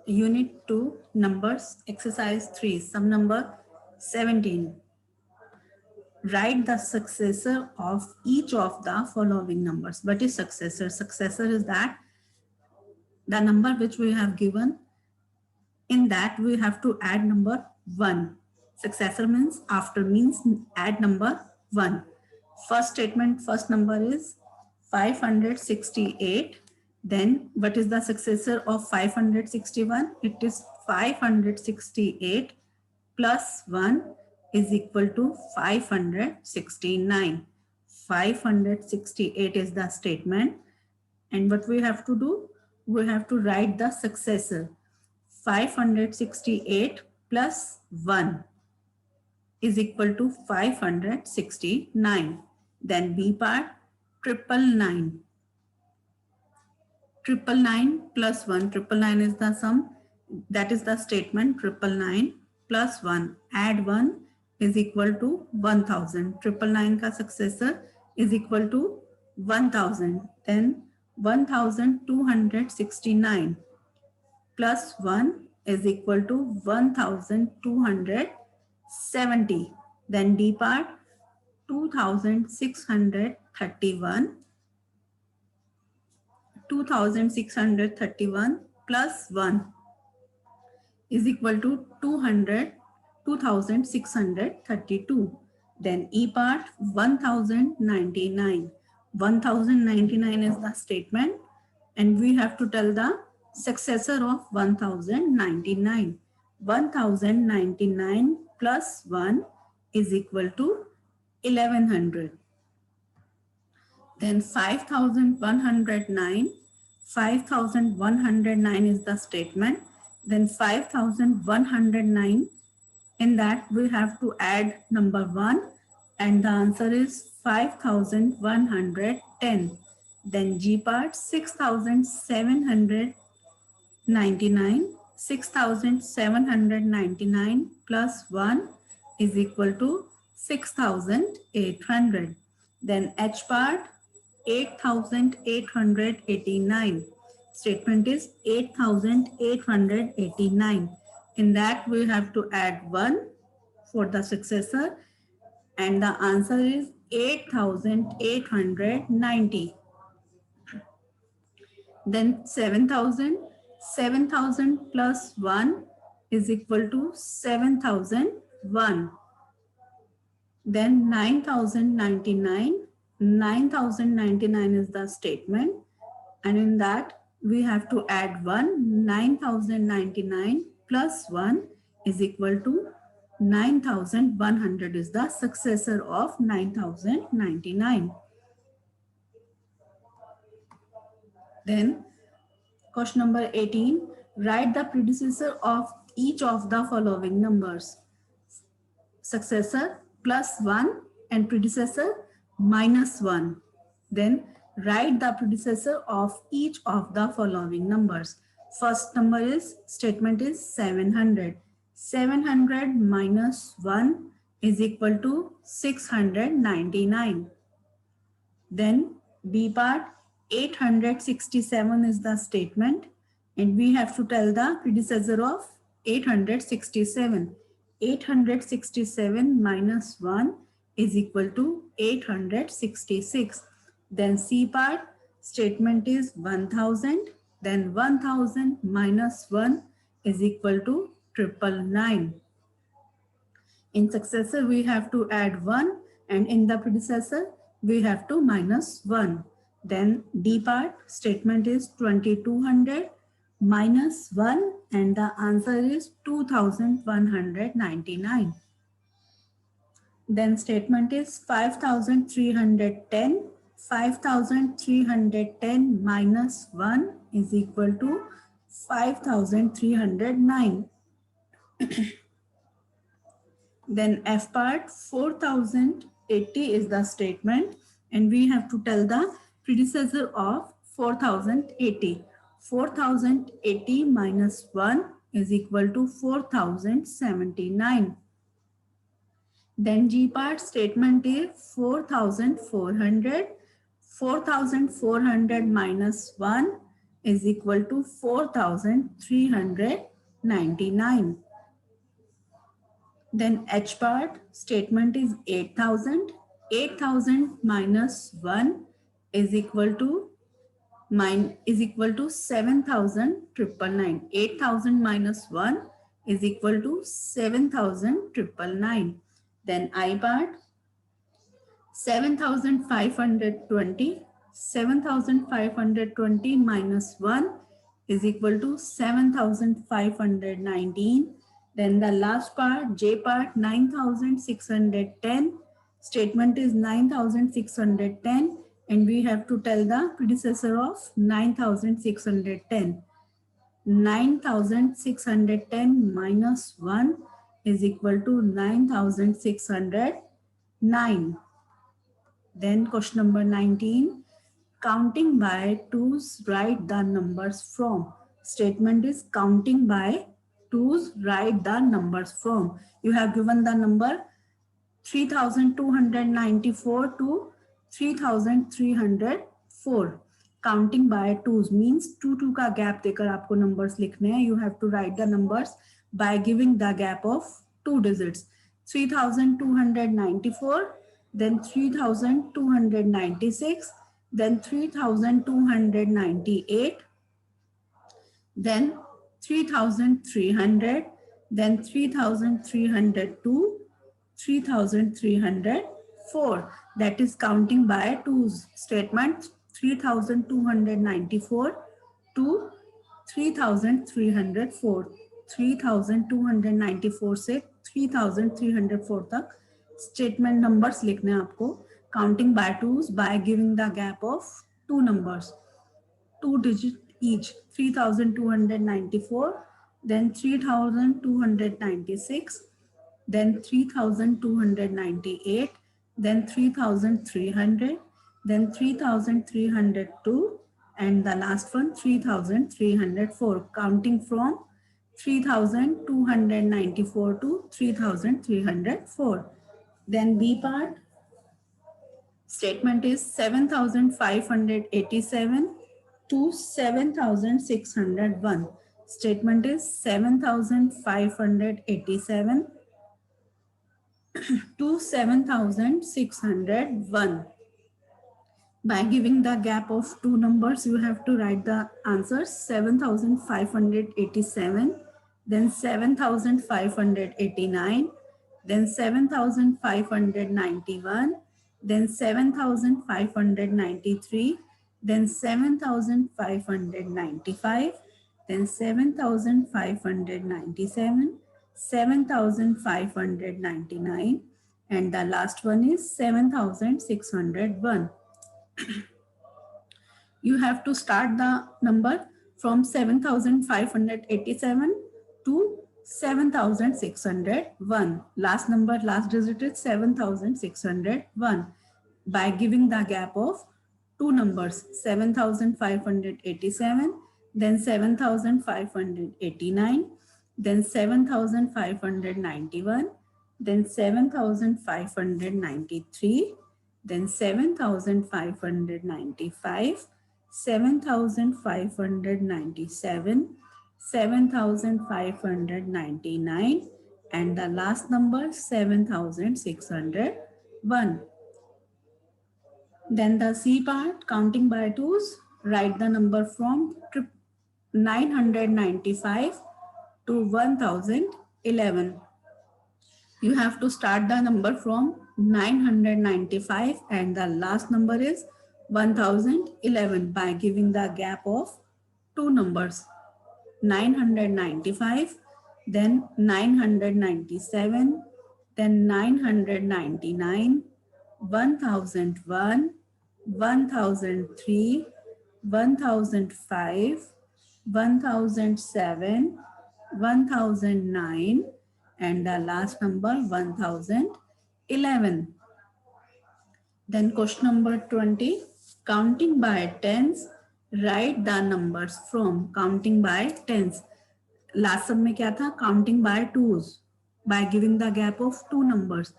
Unit 2, Numbers, Exercise 3, Sum number 17. Write the successor of each of the following numbers. What is successor? Successor is that the number which we have given, in that we have to add number 1. Successor means after, means add number 1. First statement, first number is 568. Then what is the successor of 561? It is 568 plus 1 is equal to 569. 568 is the statement, and what we have to do, we have to write the successor. 568 plus 1 is equal to 569. Then B part, 999. 999 plus 1, 999 is the sum, that is the statement. 999 plus 1, add 1 is equal to 1000. 999 का successor is equal to 1000. Then 1269 plus 1 is equal to 1270. Then D part, 2631. 2631 plus 1 is equal to 2632. Then E part, 1099. 1099 is the statement, and we have to tell the successor of 1099. 1099 plus 1 is equal to 1100. Then 5109. 5109 is the statement. Then 5109, in that we have to add number 1, and the answer is 5110. Then G part, 6799. 6799 plus 1 is equal to 6800. Then H part, 8889. Statement is 8889. In that we have to add 1 for the successor, and the answer is 8890. Then 7000. 7000 plus 1 is equal to 7001. Then 9099. 9099 is the statement, and in that we have to add 1. 9099 plus 1 is equal to 9100 is the successor of 9099. Then question number 18. Write the predecessor of each of the following numbers. Successor plus 1 and predecessor minus 1. Then write the predecessor of each of the following numbers. First number is, statement is 700. 700 minus 1 is equal to 699. Then B part, 867 is the statement, and we have to tell the predecessor of 867. 867 minus 1 is equal to 866. Then C part, statement is 1000. Then 1000 minus 1 is equal to 999. In successor we have to add 1, and in the predecessor we have to minus 1. Then D part, statement is 2200 minus 1, and the answer is 2199. Then statement is 5310. 5310 minus 1 is equal to 5309. Then F part, 4080 is the statement, and we have to tell the predecessor of 4080. 4080 minus 1 is equal to 4079. Then G part, statement is 4400. 4400 minus 1 is equal to 4,399. Then H part statement is 8,000. 8,000 minus 1 is equal to 7,999. 8,000 minus 1 is equal to 7,999. Then I part 7,520. 7,520 minus 1 is equal to 7,519. Then the last part, J part, 9,610. Statement is 9,610, and we have to tell the predecessor of 9,610. 9,610 minus 1 is equal to 9,609. Then question number 19. Counting by twos, write the numbers from. Statement is counting by twos, write the numbers from. You have given the number 3,294 to 3,304. Counting by twos means 2 का gap देकर आपको numbers लिखने हैं. You have to write the numbers by giving the gap of 2 digits. 3,294, then 3,296, then 3,298, then 3,300, then 3,302, 3,304. That is counting by twos statement. 3,294 to 3,304. 3,294 से 3,304 तक statement numbers लिखने हैं आपको. Counting by twos by giving the gap of 2 numbers, 2 digit each. 3,294, then 3,296, then 3,298, then 3,300, then 3,302, and the last one 3,304. Counting from 3,294 to 3,304. Then B part statement is 7,587 to 7,601. Statement is 7,587 to 7,601. By giving the gap of 2 numbers, you have to write the answers. 7,587, then 7,589, then 7,591, then 7,593, then 7,595, then 7,597, 7,599, and the last one is 7,601. You have to start the number from 7,587 to 7,601. Last number, last digit is 7,601. By giving the gap of 2 numbers, 7,587, then 7,589, then 7,591, then 7,593, then 7,595, 7,597, 7,599, and the last number 7,601. Then the C part, counting by twos, write the number from 995 to 1,011. You have to start the number from 995 and the last number is 1,011 by giving the gap of 2 numbers, 995, then 997, then 999, 1,001, 1,003, 1,005, 1,007, 1,009, and the last number 1,011. Then question number 20, counting by tens, write the numbers from. Counting by tens. Last sum में क्या था? Counting by twos by giving the gap of 2 numbers.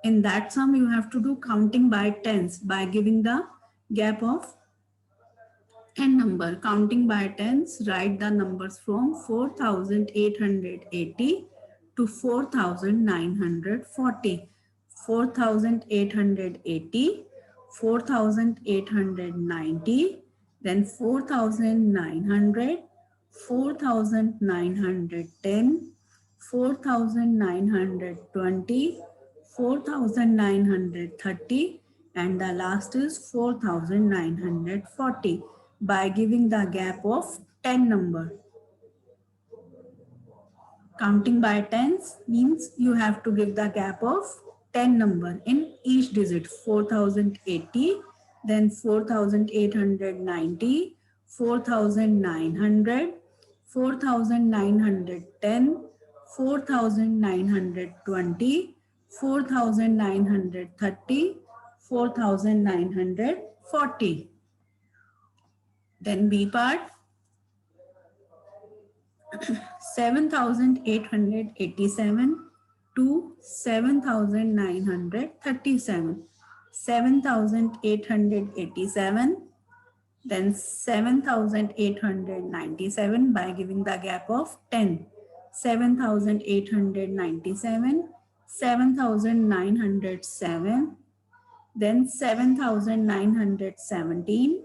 In that sum you have to do counting by tens by giving the gap of 10 number. Counting by tens, write the numbers from 4880 to 4940. 4880, 4890, then 4900, 4910, 4920, 4930, and the last is 4940 by giving the gap of 10 number. Counting by tens means you have to give the gap of 10 number in each digit. 4080, then 4890, 4900, 4910, 4920, 4930, 4940. Then B part, 7887 to 7937. 7887, then 7897 by giving the gap of 10. 7897, 7907, then 7917,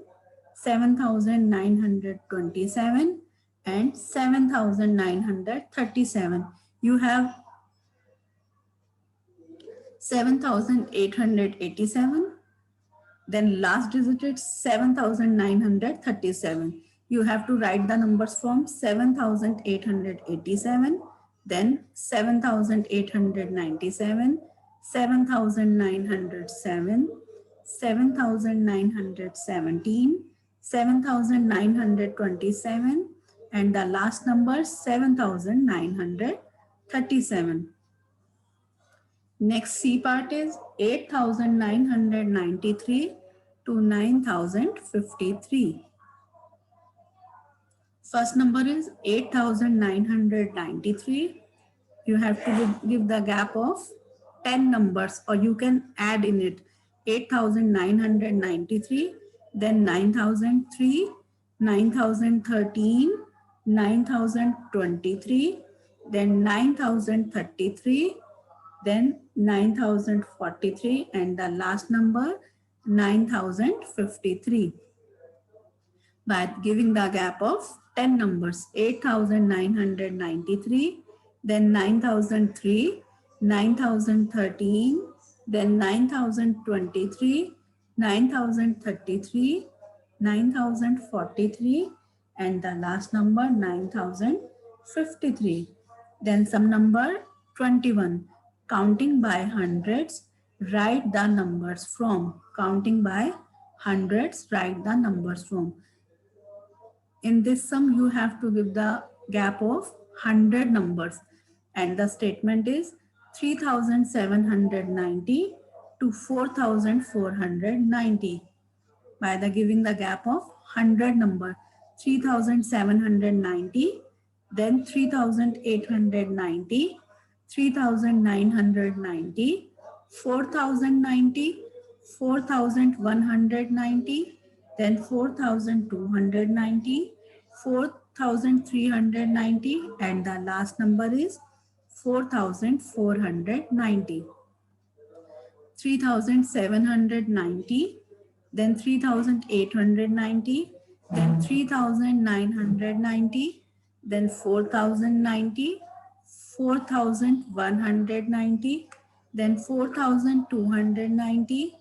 7927, and 7937. You have 7887, then last digit is 7937. You have to write the numbers from 7887, then 7897, 7907, 7917, 7927, and the last number 7937. Next C part is 8993 to 9053. First number is 8993. You have to give the gap of 10 numbers, or you can add in it 8993, then 9003, 9013, 9023, then 9033, then 9043, and the last number 9053 by giving the gap of 10 numbers. 8993, then 9003, 9013, then 9023, 9033, 9043, and the last number 9053. Then some number 21. Counting by hundreds, write the numbers from. Counting by hundreds, write the numbers from. In this sum, you have to give the gap of 100 numbers, and the statement is 3790 to 4490 by the giving the gap of 100 number. 3790, then 3890, 3990, 4090, 4190, then 4290, 4390, and the last number is 4490. 3790, then 3890, then 3990, then 4090, 4190, then 4290,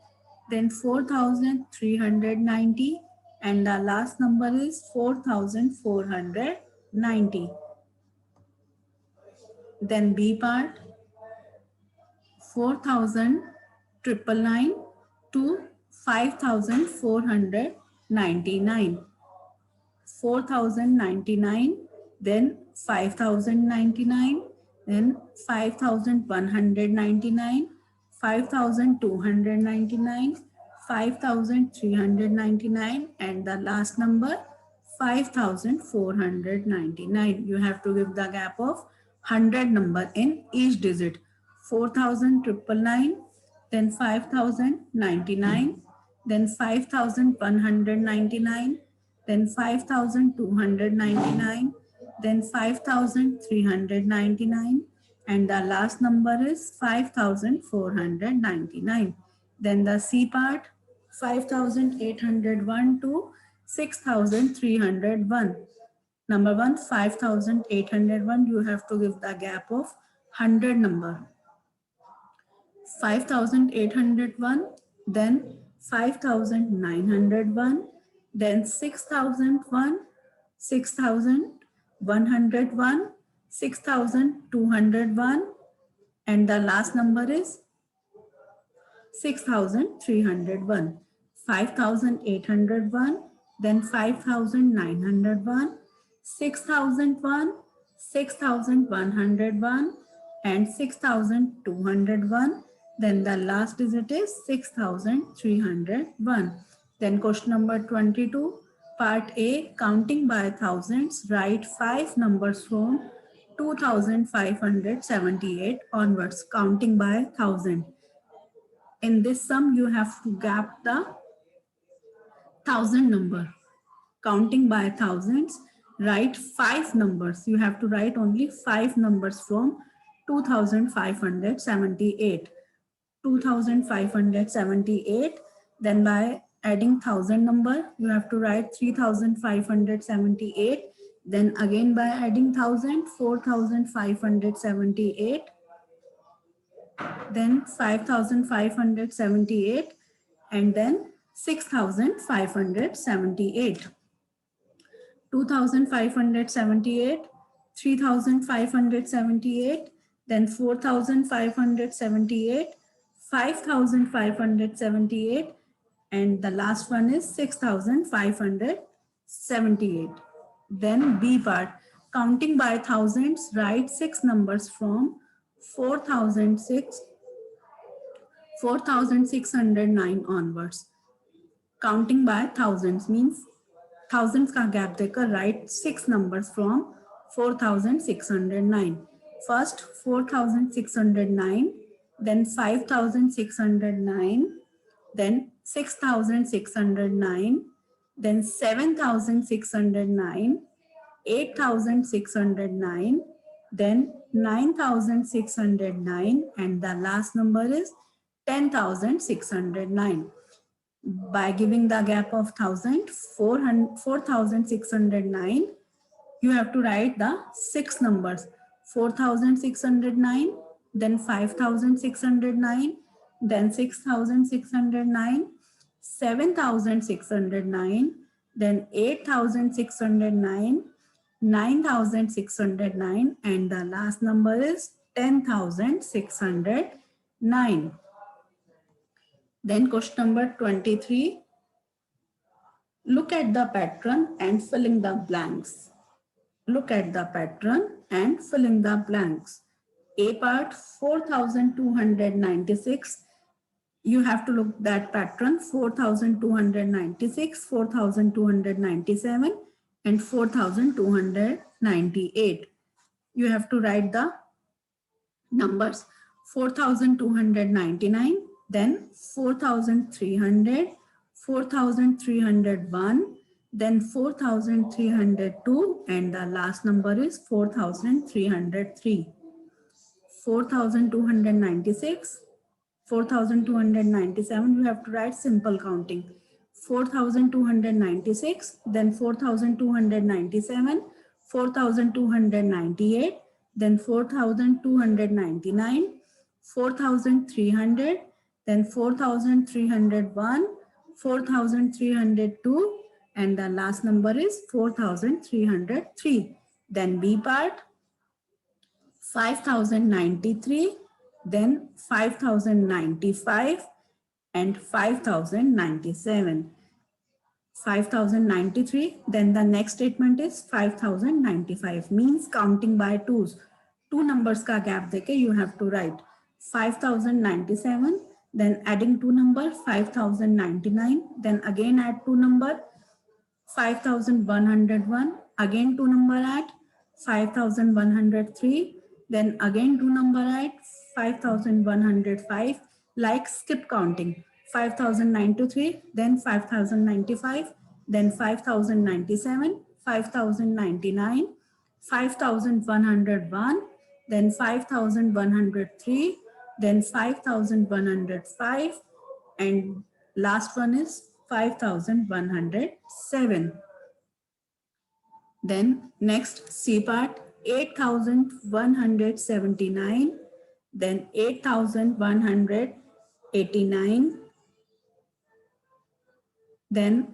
then 4390, and the last number is 4490. Then B part, 4999 to 5499. 4099, then 5099, then 5199, 5299, 5399, and the last number 5499. You have to give the gap of 100 number in each digit. 4999, then 5099, then 5199, then 5,299, then 5,399, and the last number is 5,499. Then the C part, 5,801 to 6,301. Number one, 5,801, you have to give the gap of 100 number. 5,801, then 5,901, then 6,001, 6,101, 6,201, and the last number is 6,301. 5,801, then 5,901, 6,001, 6,101, and 6,201. Then the last digit is 6,301. Then question number 22, part A, counting by thousands, write 5 numbers from 2,578 onwards, counting by 1,000. In this sum, you have to gap the 1,000 number. Counting by thousands, write 5 numbers. You have to write only 5 numbers from 2,578. 2,578. Then by adding 1,000 number, you have to write 3,578. Then again by adding 1,000, 4,578. Then 5,578, and then 6,578. 2,578, 3,578, then 4,578, 5,578, and the last one is 6,578. Then B part, counting by thousands, write 6 numbers from 4,609 onwards. Counting by thousands means thousands का gap देकर write 6 numbers from 4,609. First 4,609, then 5,609, then 6,609, then 7,609, 8,609, then 9,609, and the last number is 10,609. By giving the gap of 4,609, you have to write the 6 numbers. 4,609, then 5,609, then 6,609, 7,609, then 8,609, 9,609, and the last number is 10,609. Then question number 23. Look at the pattern and filling the blanks. Look at the pattern and filling the blanks. A part 4,296. You have to look that pattern 4,296, 4,297, and 4,298. You have to write the numbers 4,299, then 4,300, 4,301, then 4,302, and the last number is 4,303. 4,296, 4,297, you have to write simple counting. 4,296, then 4,297, 4,298, then 4,299, 4,300, then 4,301, 4,302, and the last number is 4,303. Then B part, 5,093, then 5,095, and 5,097. 5,093, then the next statement is 5,095, means counting by twos. 2 numbers का gap देके you have to write 5,097, then adding 2 number 5,099, then again add 2 number 5,101, again 2 number add 5,103, then again 2 number add 5,105, like skip counting. 5,093, then 5,095, then 5097, 5099, 5101, then 5103, then 5105, and last one is 5107. Then next C part 8179, then 8189, then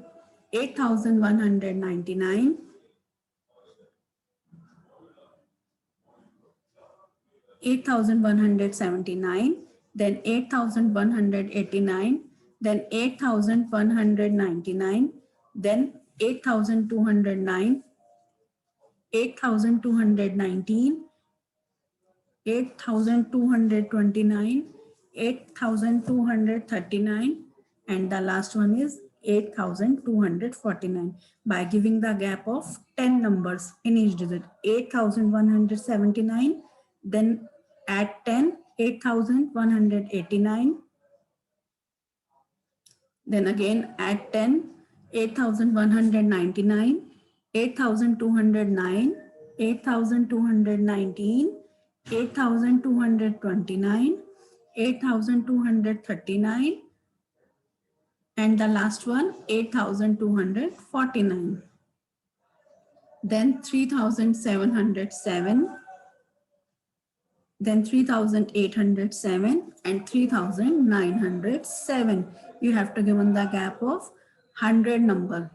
8199, 8179, then 8189, then 8199, then 8209, 8219, 8229, 8239, and the last one is 8249 by giving the gap of 10 numbers in each digit. 8179, then add 10, 8189, then again add 10, 8199, 8209, 8219, 8229, 8239, and the last one 8249. Then 3707, then 3807, and 3907. You have to give on the gap of 100 number.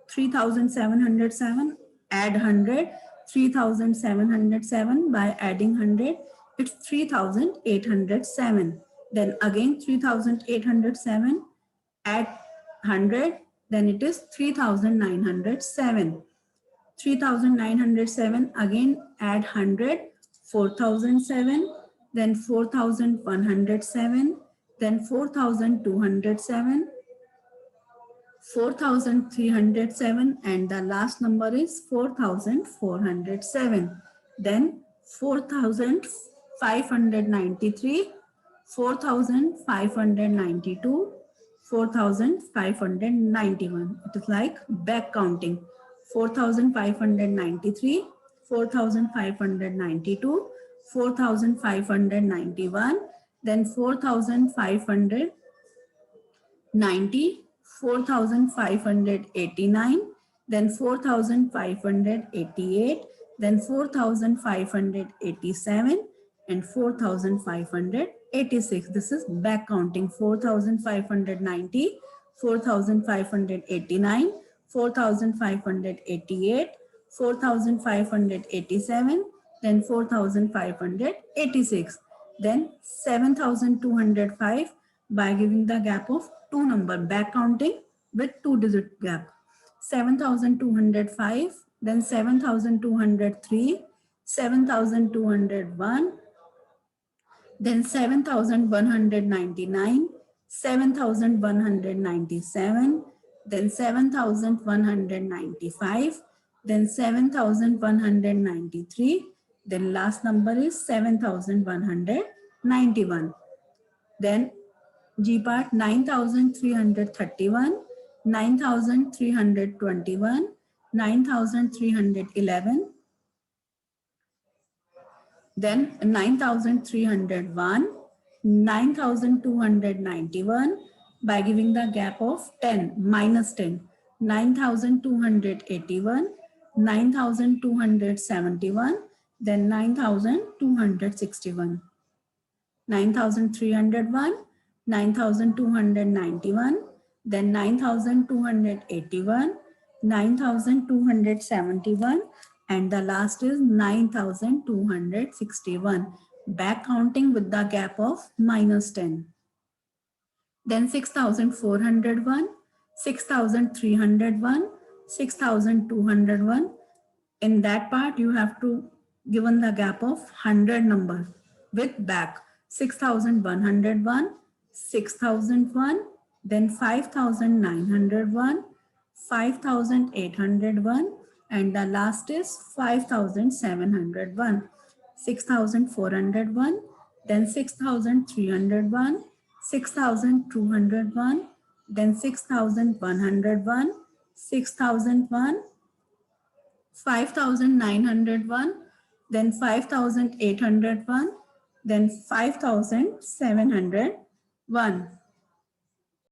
3707, add 100, 3707 by adding 100, it's 3807. Then again 3807, add 100, then it is 3907. 3907, again add 100, 4007, then 4107, then 4207, 4307, and the last number is 4407. Then 4593, 4592, 4591. It is like back counting. 4593, 4592, 4591, then 4590, 4589, then 4588, then 4587, and 4586. This is back counting. 4590, 4589, 4588, 4587, then 4586. Then 7205 by giving the gap of 2 number, back counting with 2 digit gap. 7205, then 7203, 7201, then 7199, 7197, then 7195, then 7193, then last number is 7191. Then G part 9331, 9321, 9311, then 9301, 9291 by giving the gap of 10, minus 10, 9281, 9271, then 9261, 9301, 9291, then 9281, 9271, and the last is 9261. Back counting with the gap of minus 10. Then 6401, 6301, 6201. In that part, you have to given the gap of 100 number with back. 6101, 6001, then 5901, 5801, and the last is 5701. 6401, then 6301, 6201, then 6101, 6,001, 5,901, then 5,801, then 5,701.